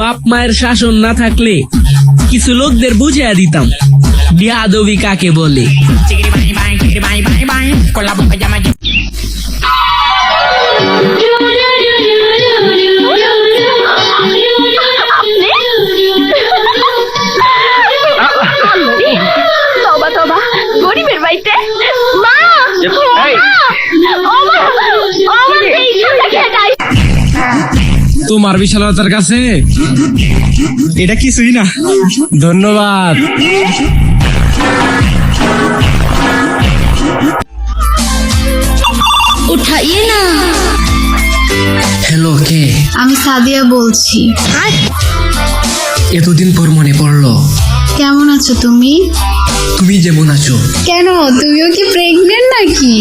বাপ মায়ের শাসন না থাকলে কিছু লোকদের বুঝিয়ে দিতাম বিয়াদবি কাকে বলে। গরিবের বাড়িতে তোমার বিশালতার কাছে এটা কিছুই না। ধন্যবাদ। উঠাইয়ে না। হ্যালো, কে? আমি সাদিয়া বলছি। এতদিন পর মনে পড়লো। কেমন আছো তুমি? তুমি যেমন আছো। কেন, তুমিও কি প্রেগনেন্ট নাকি?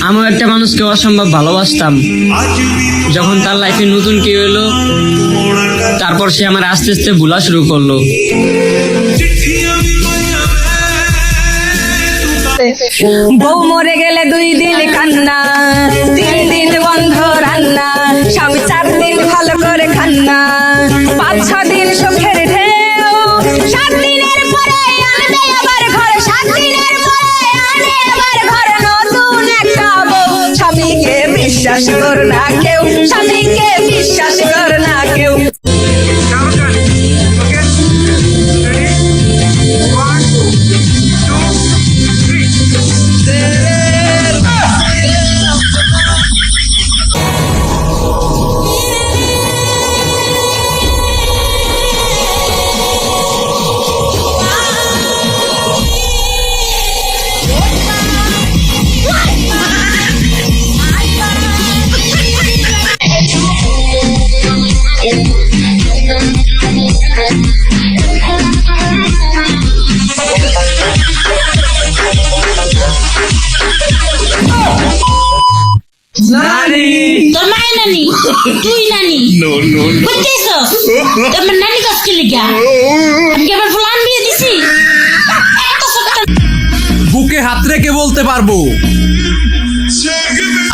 আমি একটা মানুষকে অসম্ভব ভালোবাসতাম। যখন তার লাইফে নতুন কেউ এলো, তারপর সে আমার আস্তে আস্তে ভুলা শুরু করলো। বউ মরে গেলে 2 দিন কান্না, 3 দিন বন্ধ রান্না, স্বামী 4 দিন ভালো করে খান্না, 5-6 দিন সুখের ঢেউ, 7 দিনের পরে আনবে আবার ঘর, 7 দিনের পরে আনে আবার ঘর নতুন একটা বউ। স্বামীকে বিশ্বাস কর না কেউ, স্বামীকে বিশ্বাস কর না কেউ। তোর মায়ের নানি, তুই নানি বুঝতেছো? তোমার নানি কাজকে লিখা আমি কি আবার ফুলান বিয়ে দিছি? বুকে হাত রেখে বলতে পারবো,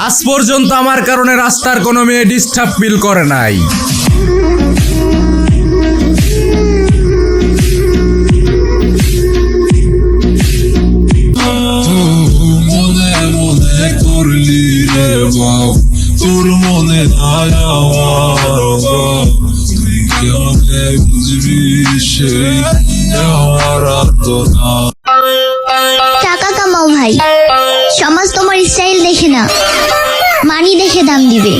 আজ পর্যন্ত আমার কারণে রাস্তার কোনো মেয়ে ডিস্টার্ব ফিল করে নাই। তোর মনে টাকা কামাও ভাই, সমাজ তোমার স্টাইল দেখে না, মানি দেখে দাম দিবে।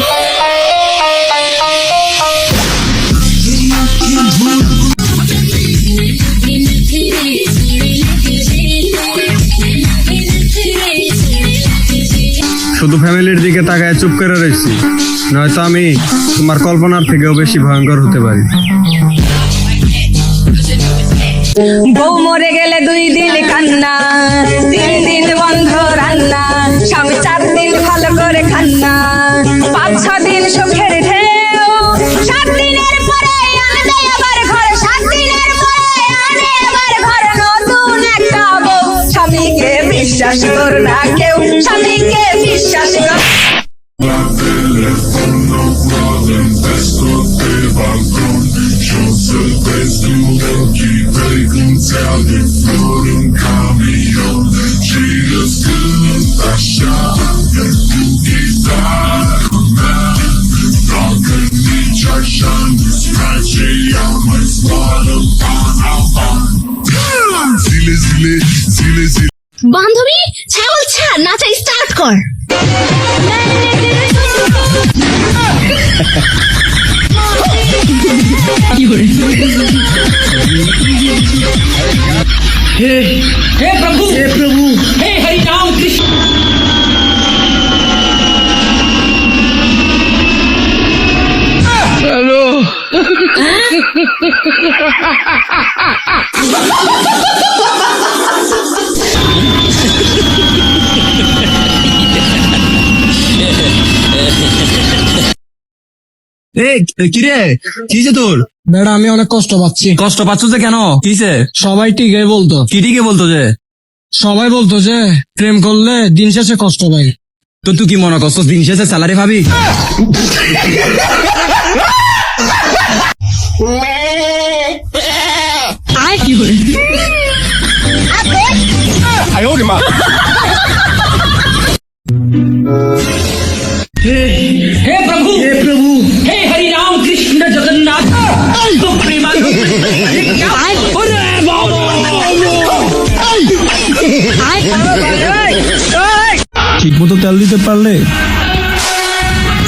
শুধু ফ্যামিলির দিকে তাকায় চুপ করে রয়েছি, নয়তো আমি তোমার কল্পনার থেকেও বেশি ভয়ঙ্কর হতে পারি। বউ মরে গেলে 2 দিন কান্না, 3 দিন বন্ধ রান্না, স্বামী 4 দিন ভালো করে খান্না, 5-6 দিন সুখের ঢেউ, 7 দিনের পরে আনবে আবার ঘর, 7 দিনের পরে আনে আবার ঘর নতুন একটা বউ। স্বামীকে বিশ্বাস কর না কেউ, স্বামীকে বিশ্বাস কর। বান্ধবী ছাগল ছাড়, নাচা স্টার্ট কর। हे प्रभु, हे हरि राम कृष्ण। हेलो কিরে কিছে তোর? বেড়া আমি অনেক কষ্ট পাচ্ছি। কষ্ট পাচ্ছ যে কেন? কিছে? সবাই ঠিকই বলতো, কি ঠিকই বলতো যে? সবাই বলতো যে প্রেম করলে দিন শেষে কষ্ট পাই। তো তুই কি মনে করছস দিন শেষে স্যালারি পাবি? ঠিক মতো তেল দিতে পারলে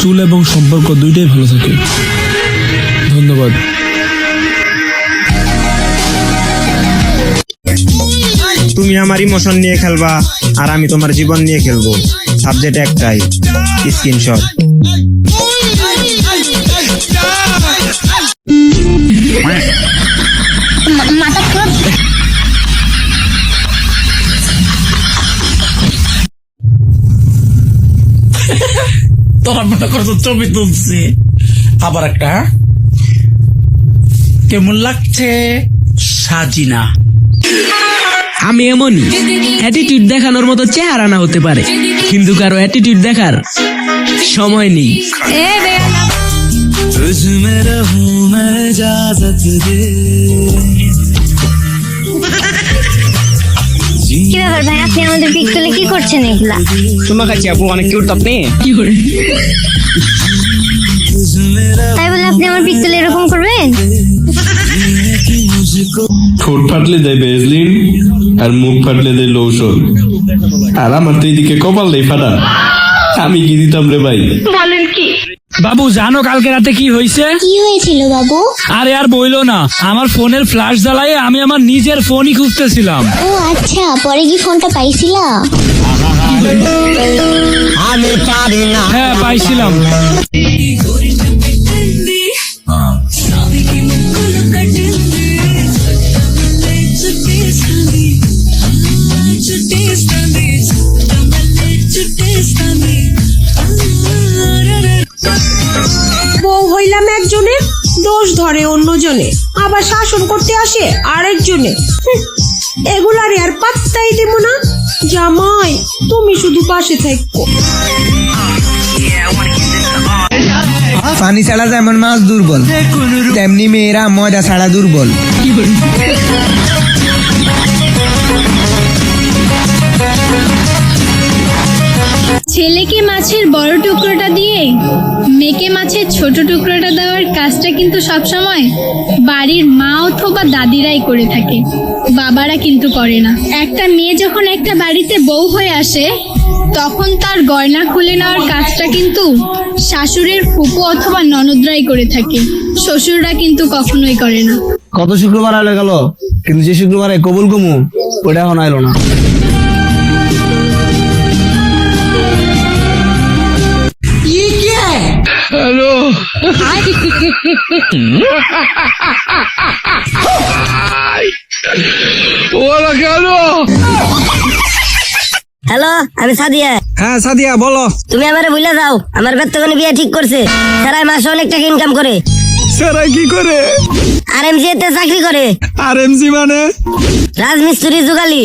চুল এবং সম্পর্ক দুইটাই ভালো থাকে। ধন্যবাদ। তুমি আমার ইমোশন নিয়ে খেলবা আর আমি তোমার জীবন নিয়ে খেলবো। সাবজেক্ট একটাই, স্ক্রিনশট। মাথা খুব তোরা মনে করছো ছবি তুলছি আবার একটা। কেমন লাগছে সাজিনা? আমি এমনই, অ্যাটিটিউড দেখানোর মতো চেহারা না হতে পারে, কিন্তু কারো অ্যাটিটিউড দেখার সময় নেই। কি ব্যাপার ভাই, আপনি আমাদের পিক তুলে কি করছেন এগুলা? চুমা খাচ্ছি আপু, অনেক কিউট আপনি। কি করে? তাই বলে আপনি আমার পিক তুলে এরকম করবেন? ঠোঁট ফাটলে দেয় বেজলিন আর মুখ ফাটলে দেয় লৌসন, আর আমার তো এইদিকে কপাল নেই ফাটা। আমি কি দিতাম রে ভাই? বাবু জানো কালকে রাতে কি হয়েছে? কি হয়েছিল বাবু? আরে আর বইলো না, আমার ফোনের ফ্ল্যাশ জ্বালায় আমি আমার নিজের ফোনই খুঁজতেছিলাম। ও আচ্ছা, পরে কি ফোনটা পাইছিলা? হ্যাঁ পাইছিলাম। বউ হইলাম একজনের, দোষ ধরে অন্যজনে, আবার শাসন করতে আসে আরেকজনে। এগুলারে আর পাত্তাই দেব না। জামাই তুমি শুধু পাশে থাকো। পানি ছাড়া যেমন মাছ দুর্বল, তেমনি মেয়েরা ময়দা ছাড়া দুর্বল। ছেলেকে মাছের বড় টুকরোটা দিয়ে মেয়েকে মাছের ছোট টুকরোটা দেওয়ার কাজটা কিন্তু সবসময় বাড়ির মা অথবা দাদিরাই করে থাকে, বাবারা কিন্তু করে না। একটা মেয়ে যখন একটা বাড়িতে বউ হয়ে আসে, তখন তার গয়না খুলে নেওয়ার কাজটা কিন্তু শাশুড়ির ফুপু অথবা ননদরাই করে থাকে, শ্বশুররা কিন্তু কখনোই করে না। কত শুক্রবার আলো গেল, কিন্তু যে শুক্রবারে কবুল কমু ওটা এখন আইলো না। হ্যালো, আমি সাদিয়া। হ্যাঁ সাদিয়া বলো। তুমি আমারে ভুলে যাও, আমার বেত্তগণে বিয়ে ঠিক করছে। সারাই মাসে অনেক টাকা ইনকাম করে। সেরা কি করে? RMC তে চাকরি করে। RMC মানে? রাজমিস্ত্রি জুগালি।